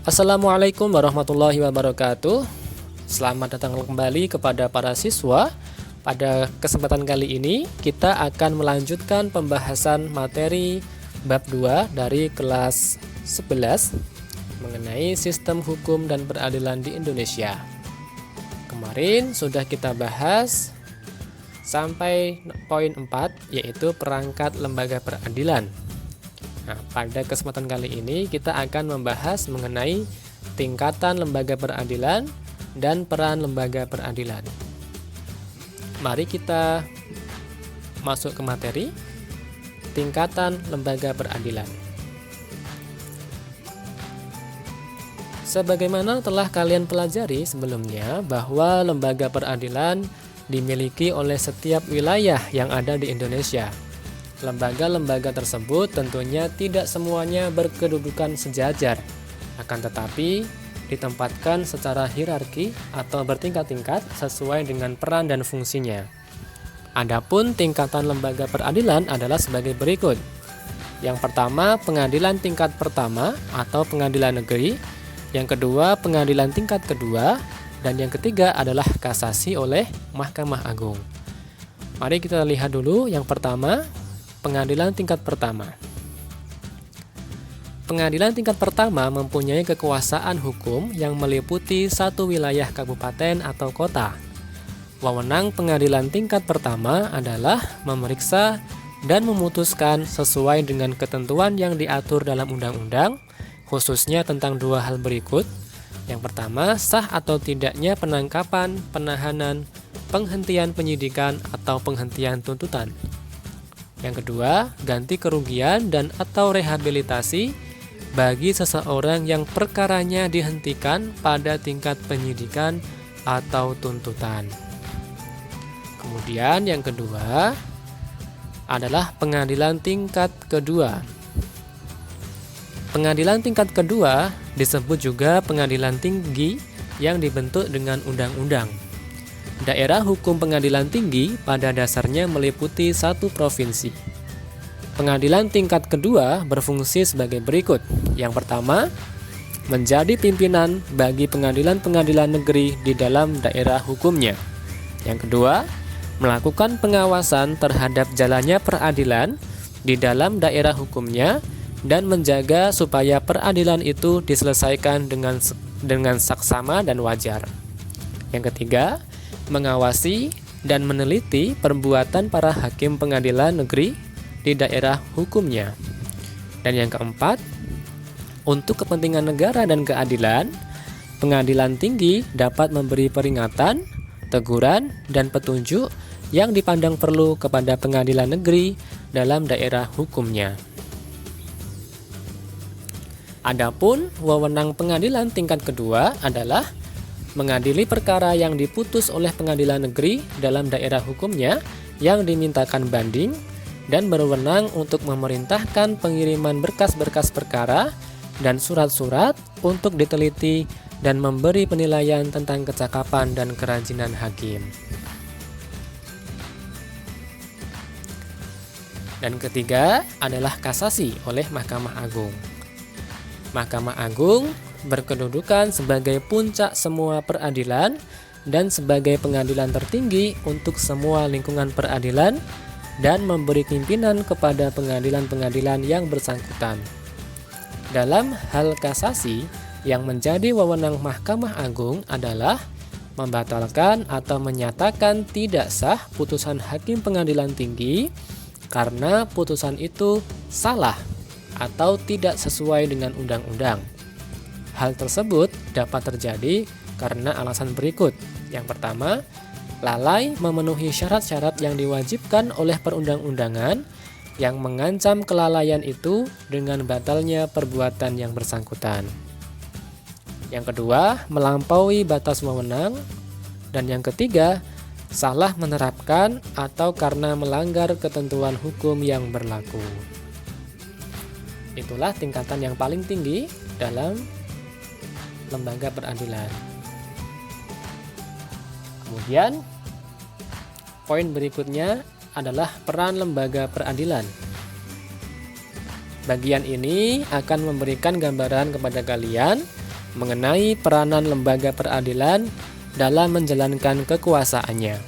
Assalamualaikum warahmatullahi wabarakatuh. Selamat datang kembali kepada para siswa. Pada kesempatan kali ini kita akan melanjutkan pembahasan materi bab 2 dari kelas 11 mengenai sistem hukum dan peradilan di Indonesia. Kemarin sudah kita bahas sampai poin 4, yaitu perangkat lembaga peradilan. Nah, pada kesempatan kali ini kita akan membahas mengenai tingkatan lembaga peradilan dan peran lembaga peradilan. Mari kita masuk ke materi tingkatan lembaga peradilan. Sebagaimana telah kalian pelajari sebelumnya bahwa lembaga peradilan dimiliki oleh setiap wilayah yang ada di Indonesia. Lembaga-lembaga tersebut tentunya tidak semuanya berkedudukan sejajar, akan tetapi ditempatkan secara hierarki atau bertingkat-tingkat sesuai dengan peran dan fungsinya. Adapun tingkatan lembaga peradilan adalah sebagai berikut. Yang pertama, pengadilan tingkat pertama atau pengadilan negeri. Yang kedua, pengadilan tingkat kedua. Dan yang ketiga adalah kasasi oleh Mahkamah Agung. Mari kita lihat dulu yang pertama, pengadilan tingkat pertama. Pengadilan tingkat pertama mempunyai kekuasaan hukum yang meliputi satu wilayah kabupaten atau kota. Wewenang pengadilan tingkat pertama adalah memeriksa dan memutuskan sesuai dengan ketentuan yang diatur dalam undang-undang, khususnya tentang dua hal berikut. Yang pertama, sah atau tidaknya penangkapan, penahanan, penghentian penyidikan atau penghentian tuntutan. Yang kedua, ganti kerugian dan atau rehabilitasi bagi seseorang yang perkaranya dihentikan pada tingkat penyidikan atau tuntutan. Kemudian yang kedua adalah pengadilan tingkat kedua. Pengadilan tingkat kedua disebut juga pengadilan tinggi yang dibentuk dengan undang-undang. Daerah hukum pengadilan tinggi pada dasarnya meliputi satu provinsi. Pengadilan tingkat kedua berfungsi sebagai berikut. Yang pertama, menjadi pimpinan bagi pengadilan-pengadilan negeri di dalam daerah hukumnya. Yang kedua, melakukan pengawasan terhadap jalannya peradilan di dalam daerah hukumnya dan menjaga supaya peradilan itu diselesaikan dengan saksama dan wajar. Yang ketiga, mengawasi dan meneliti perbuatan para hakim pengadilan negeri di daerah hukumnya. Dan yang keempat, untuk kepentingan negara dan keadilan, pengadilan tinggi dapat memberi peringatan, teguran, dan petunjuk yang dipandang perlu kepada pengadilan negeri dalam daerah hukumnya. Adapun wewenang pengadilan tingkat kedua adalah mengadili perkara yang diputus oleh pengadilan negeri dalam daerah hukumnya yang dimintakan banding dan berwenang untuk memerintahkan pengiriman berkas-berkas perkara dan surat-surat untuk diteliti dan memberi penilaian tentang kecakapan dan kerajinan hakim. Dan ketiga adalah kasasi oleh Mahkamah Agung. Mahkamah Agung berkedudukan sebagai puncak semua peradilan dan sebagai pengadilan tertinggi untuk semua lingkungan peradilan dan memberi pimpinan kepada pengadilan-pengadilan yang bersangkutan. Dalam hal kasasi, yang menjadi wewenang Mahkamah Agung adalah membatalkan atau menyatakan tidak sah putusan hakim pengadilan tinggi karena putusan itu salah atau tidak sesuai dengan undang-undang. Hal tersebut dapat terjadi karena alasan berikut. Yang pertama, lalai memenuhi syarat-syarat yang diwajibkan oleh perundang-undangan yang mengancam kelalaian itu dengan batalnya perbuatan yang bersangkutan. Yang kedua, melampaui batas wewenang. Dan yang ketiga, salah menerapkan atau karena melanggar ketentuan hukum yang berlaku. Itulah tingkatan yang paling tinggi dalam lembaga peradilan. Kemudian poin berikutnya adalah peran lembaga peradilan. Bagian ini akan memberikan gambaran kepada kalian mengenai peranan lembaga peradilan dalam menjalankan kekuasaannya.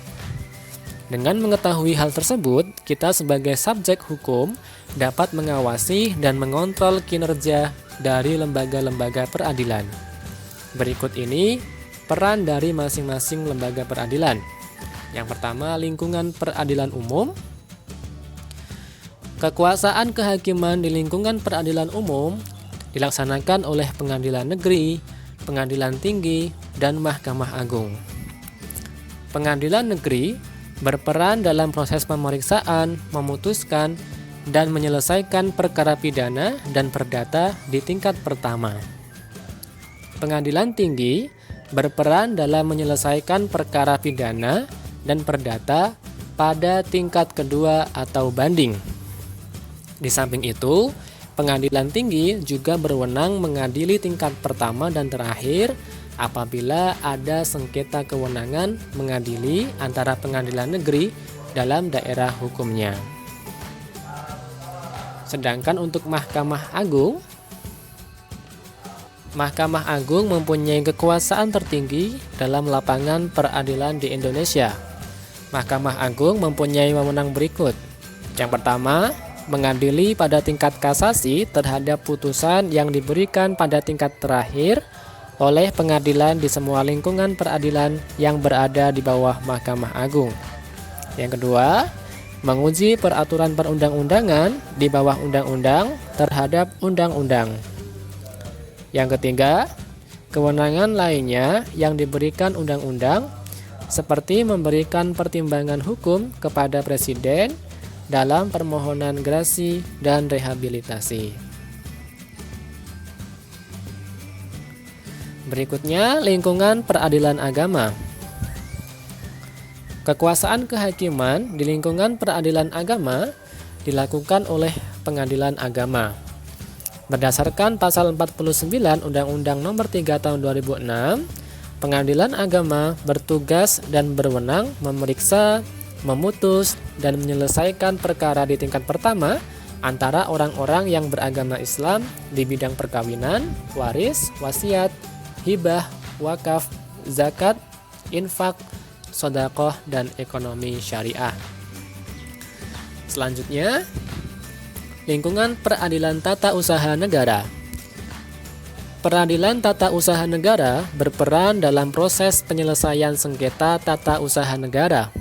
Dengan mengetahui hal tersebut, kita sebagai subjek hukum dapat mengawasi dan mengontrol kinerja dari lembaga-lembaga peradilan. Berikut ini peran dari masing-masing lembaga peradilan. Yang pertama, lingkungan peradilan umum. Kekuasaan kehakiman di lingkungan peradilan umum dilaksanakan oleh pengadilan negeri, pengadilan tinggi, dan Mahkamah Agung. Pengadilan negeri berperan dalam proses pemeriksaan, memutuskan, dan menyelesaikan perkara pidana dan perdata di tingkat pertama. Pengadilan tinggi berperan dalam menyelesaikan perkara pidana dan perdata pada tingkat kedua atau banding. Di samping itu, pengadilan tinggi juga berwenang mengadili tingkat pertama dan terakhir apabila ada sengketa kewenangan mengadili antara pengadilan negeri dalam daerah hukumnya. Sedangkan untuk Mahkamah Agung mempunyai kekuasaan tertinggi dalam lapangan peradilan di Indonesia. Mahkamah Agung mempunyai wewenang berikut. Yang pertama, mengadili pada tingkat kasasi terhadap putusan yang diberikan pada tingkat terakhir oleh pengadilan di semua lingkungan peradilan yang berada di bawah Mahkamah Agung. Yang kedua, menguji peraturan perundang-undangan di bawah undang-undang terhadap undang-undang. Yang ketiga, kewenangan lainnya yang diberikan undang-undang seperti memberikan pertimbangan hukum kepada Presiden dalam permohonan grasi dan rehabilitasi. Berikutnya, lingkungan peradilan agama. Kekuasaan kehakiman di lingkungan peradilan agama dilakukan oleh pengadilan agama. Berdasarkan pasal 49 Undang-Undang Nomor 3 Tahun 2006, pengadilan agama bertugas dan berwenang memeriksa, memutus, dan menyelesaikan perkara di tingkat pertama antara orang-orang yang beragama Islam di bidang perkawinan, waris, wasiat, hibah, wakaf, zakat, infak, sedekah, dan ekonomi syariah. Selanjutnya, lingkungan peradilan tata usaha negara. Peradilan tata usaha negara berperan dalam proses penyelesaian sengketa tata usaha negara.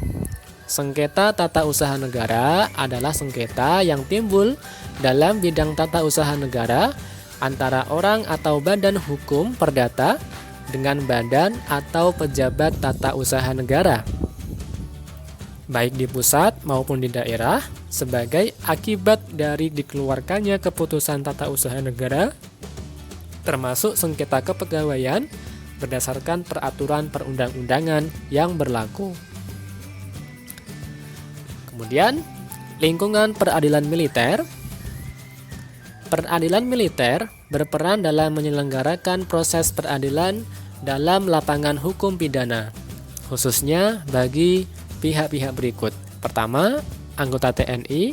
Sengketa tata usaha negara adalah sengketa yang timbul dalam bidang tata usaha negara antara orang atau badan hukum perdata dengan badan atau pejabat tata usaha negara, baik di pusat maupun di daerah, sebagai akibat dari dikeluarkannya keputusan tata usaha negara, termasuk sengketa kepegawaian berdasarkan peraturan perundang-undangan yang berlaku. Kemudian, lingkungan peradilan militer. Peradilan militer berperan dalam menyelenggarakan proses peradilan dalam lapangan hukum pidana, khususnya bagi pihak-pihak berikut. Pertama, anggota TNI.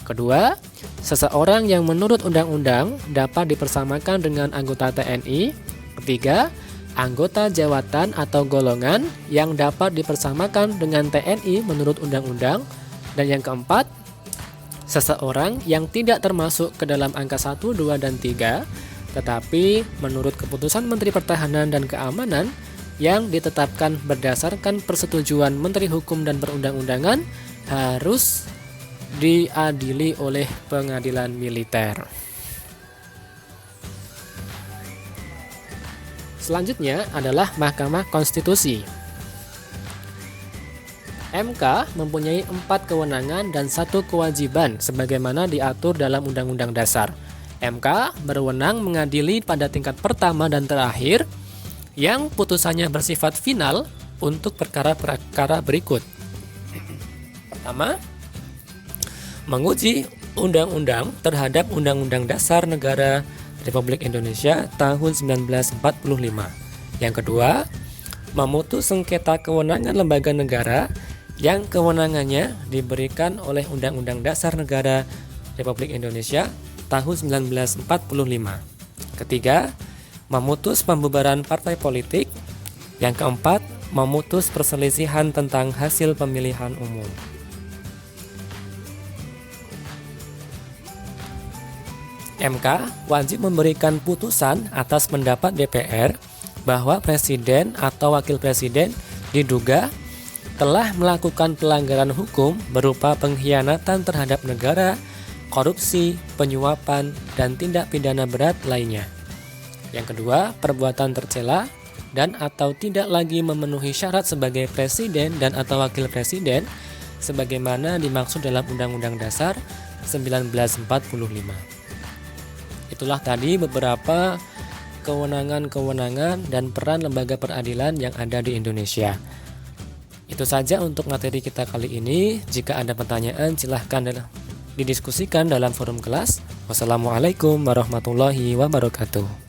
Kedua, seseorang yang menurut undang-undang dapat dipersamakan dengan anggota TNI. Ketiga, anggota jawatan atau golongan yang dapat dipersamakan dengan TNI menurut undang-undang. Dan yang keempat, seseorang yang tidak termasuk ke dalam angka 1, 2, dan 3, tetapi menurut keputusan Menteri Pertahanan dan Keamanan yang ditetapkan berdasarkan persetujuan Menteri Hukum dan Perundang-undangan harus diadili oleh pengadilan militer. Selanjutnya adalah Mahkamah Konstitusi. MK mempunyai 4 kewenangan dan 1 kewajiban sebagaimana diatur dalam Undang-Undang Dasar. MK berwenang mengadili pada tingkat pertama dan terakhir yang putusannya bersifat final untuk perkara-perkara berikut. Pertama, menguji undang-undang terhadap Undang-Undang Dasar Negara Republik Indonesia tahun 1945. Yang kedua, memutus sengketa kewenangan lembaga negara yang kewenangannya diberikan oleh Undang-Undang Dasar Negara Republik Indonesia tahun 1945. Ketiga, memutus pembubaran partai politik. Yang keempat, memutus perselisihan tentang hasil pemilihan umum. MK wajib memberikan putusan atas pendapat DPR bahwa presiden atau wakil presiden diduga telah melakukan pelanggaran hukum berupa pengkhianatan terhadap negara, korupsi, penyuapan, dan tindak pidana berat lainnya. Yang kedua, perbuatan tercela dan atau tidak lagi memenuhi syarat sebagai presiden dan atau wakil presiden sebagaimana dimaksud dalam Undang-Undang Dasar 1945. Itulah tadi beberapa kewenangan-kewenangan dan peran lembaga peradilan yang ada di Indonesia. Itu saja untuk materi kita kali ini. Jika ada pertanyaan silahkan didiskusikan dalam forum kelas. Wassalamualaikum warahmatullahi wabarakatuh.